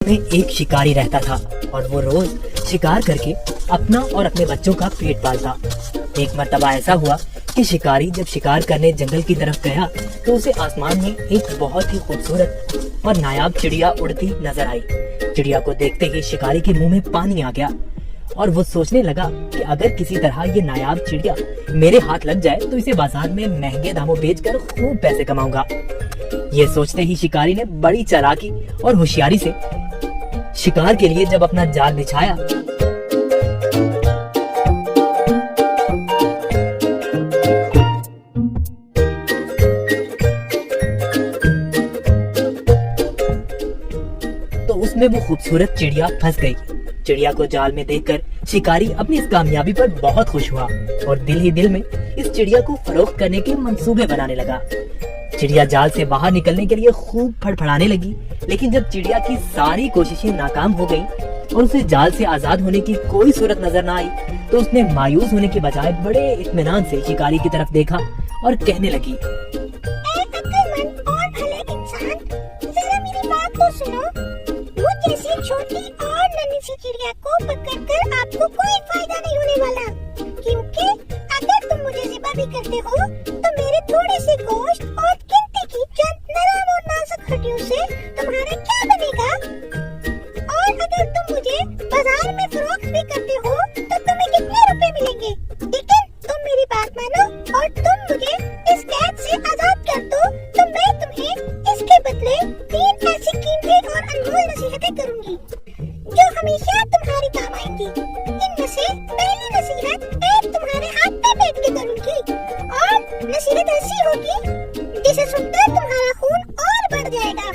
में एक शिकारी रहता था और वो रोज शिकार करके अपना और अपने बच्चों का पेट पालता। एक मर्तबा ऐसा हुआ कि शिकारी जब शिकार करने जंगल की तरफ गया तो उसे आसमान में एक बहुत ही खूबसूरत और नायाब चिड़िया उड़ती नजर आई। चिड़िया को देखते ही शिकारी के मुंह में पानी आ गया और वो सोचने लगा कि अगर किसी तरह ये नायाब चिड़िया मेरे हाथ लग जाए तो इसे बाजार में महंगे दामों बेचकर खूब पैसे कमाऊंगा। ये सोचते ही शिकारी ने बड़ी चालाकी और होशियारी से शिकार के लिए जब अपना जाल बिछाया तो उसमें वो खूबसूरत चिड़िया फंस गई। चिड़िया को जाल में देखकर शिकारी अपनी इस कामयाबी पर बहुत खुश हुआ और दिल ही दिल में इस चिड़िया को फरोख्त करने के मंसूबे बनाने लगा। चिड़िया जाल से बाहर निकलने के लिए खूब फड़फड़ाने लगी, लेकिन जब चिड़िया की सारी कोशिशें नाकाम हो गईं और उसे जाल से आजाद होने की कोई सूरत नजर न आई तो उसने मायूस होने के बजाय बड़े इत्मीनान से शिकारी की तरफ देखा और कहने लगी, छोटी और नन्ही सी चिड़िया को पकड़कर आपको कोई फायदा नहीं होने वाला, क्योंकि अगर तुम मुझे ज़िबा भी करते हो तो मेरे थोड़े से गोश्त और गिनती की चंद नरम और नाजुक हड्डियों से तुम्हारा क्या बनेगा। और अगर तुम मुझे बाजार में फरोख्त भी करते हो तो तुम्हें कितने रुपए मिलेंगे। लेकिन तुम मेरी बात मानो और तुम मुझे इस कैद से आजाद कर दो तो मैं तुम्हें इसके बदले 3 ऐसी कीमती और अनमोल नसीहतें करूंगी जो हमेशा तुम्हारी काम आएंगी। इनमें से पहली नसीहत मैं तुम्हारे हाथ पे बैठ के करूंगी और नसीहत ऐसी होगी जिसे सुनकर तुम्हारा खून और बढ़ जाएगा।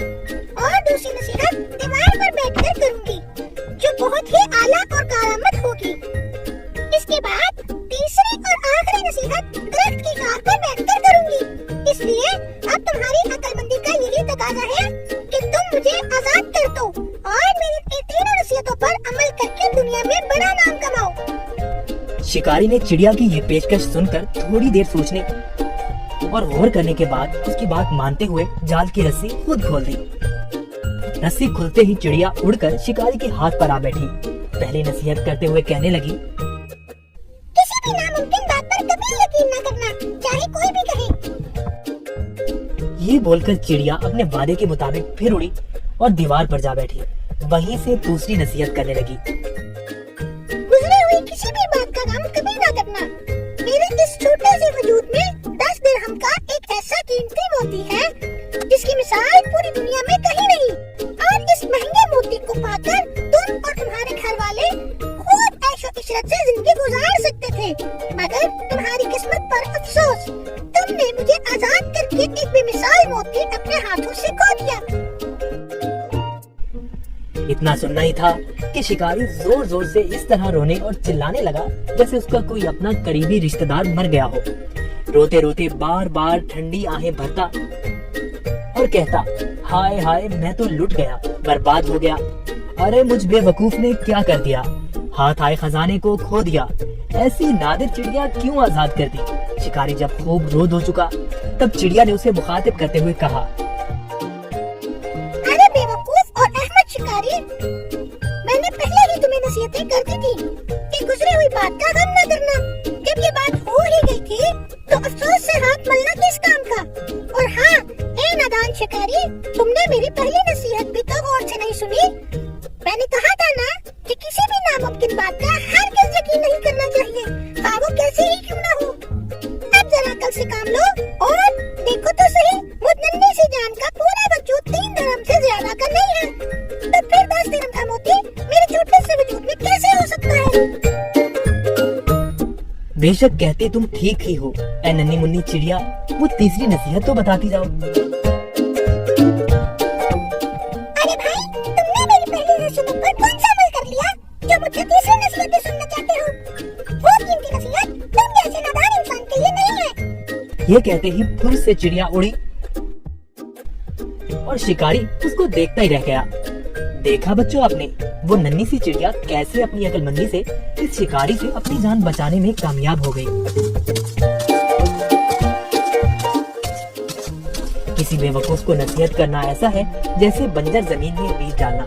और दूसरी नसीहत दीवार पर बैठकर करूंगी जो बहुत ही आला और कारामद होगी। इसके बाद तीसरी और आखिरी नसीहत दरख्त की डाल पर बैठकर करूंगी। इसलिए अब तुम्हारी अक्लमंदी का यही तकाजा है कि तुम मुझे आजाद कर दो और मेरी तीनों नसीहतों पर अमल करके दुनिया में बड़ा नाम कमाओ। शिकारी ने चिड़िया की ये पेशकश सुनकर थोड़ी देर सोचने और गौर करने के बाद उसकी बात मानते हुए जाल की रस्सी खुद खोल दी। रस्सी खुलते ही चिड़िया उड़कर शिकारी के हाथ पर आ बैठी। पहली नसीहत करते हुए कहने लगी, किसी भी नामुमकिन बात पर कभी यकीन न करना, चाहे कोई भी कहे। ये बोलकर चिड़िया अपने वादे के मुताबिक फिर उड़ी और दीवार पर जा बैठी। वहीं से दूसरी नसीहत करने लगी, गुजरे हुए किसी भी बात का गम कभी ना करना। मेरे इस छोटे से वजूद में 10 दिरहम का एक ऐसा कीमती मोती है जिसकी मिसाल पूरी दुनिया में कहीं नहीं। और इस महंगे मोती को पाकर तुम और तुम्हारे घर वाले खूब ऐशो इशरत से जिंदगी गुजार सकते थे, मगर तुम्हारी किस्मत पर अफसोस, तुमने मुझे आजाद करके एक बेमिसाल मोती अपने हाथों से खो दिया। इतना सुनना ही था कि शिकारी जोर जोर से इस तरह रोने और चिल्लाने लगा जैसे उसका कोई अपना करीबी रिश्तेदार मर गया हो। रोते रोते बार बार ठंडी आहें भरता और कहता, हाय हाय मैं तो लुट गया, बर्बाद हो गया। अरे मुझ बेवकूफ ने क्या कर दिया, हाथ आए खजाने को खो दिया। ऐसी नादिर चिड़िया क्यों आजाद कर दी। शिकारी जब खूब रोद हो चुका तब चिड़िया ने उसे मुखातिब करते हुए कहा, अरे बेवकूफ और अहमद शिकारी, मैंने पहले ही तुम्हें नसीहतें कर दी थी कि गुजरी हुई बात का गम न करना। जब ये बात हो ही गई थी तो अफसोस से हाथ मलना किस काम का। और हाँ, ए नादान शिकारी, तुमने मेरी पहली नसीहत भी तो गौर से नहीं सुनी। मैंने कहा था ना कि किसी भी नामुमकिन बात का हरगिज़ यकीन नहीं करना चाहिए, हाँ वो कैसे ही क्यों ना हो। अब जरा अकल से काम लो और देखो तो सही, मुझ नन्ही सी जान का पूरा वजूद 3 दिरहम से ज्यादा का नहीं है, तो फिर 10 दिरहम का मोती मेरे छोटे से वजूद में कैसे हो सकता है। बेशक कहते तुम ठीक ही हो ऐ नन्ही मुन्नी चिड़िया, वो तीसरी नसीहत तो बताती जाओ। अरे भाई, तुमने मेरी पहली नसीहत पर कौन सा अमल कर लिया जो मुझसे तीसरी नसीहत सुनना चाहते हो। वो कीमती नसीहत तुम जैसे नादान इंसान के लिए नहीं है। ये कहते ही फिर से चिड़िया उड़ी और शिकारी उसको देखता ही रह गया। देखा बच्चों आपने, वो नन्ही सी चिड़िया कैसे अपनी अक्लमंदी से इस शिकारी से अपनी जान बचाने में कामयाब हो गई। किसी बेवकूफ को नसीहत करना ऐसा है जैसे बंजर जमीन में बीज डालना।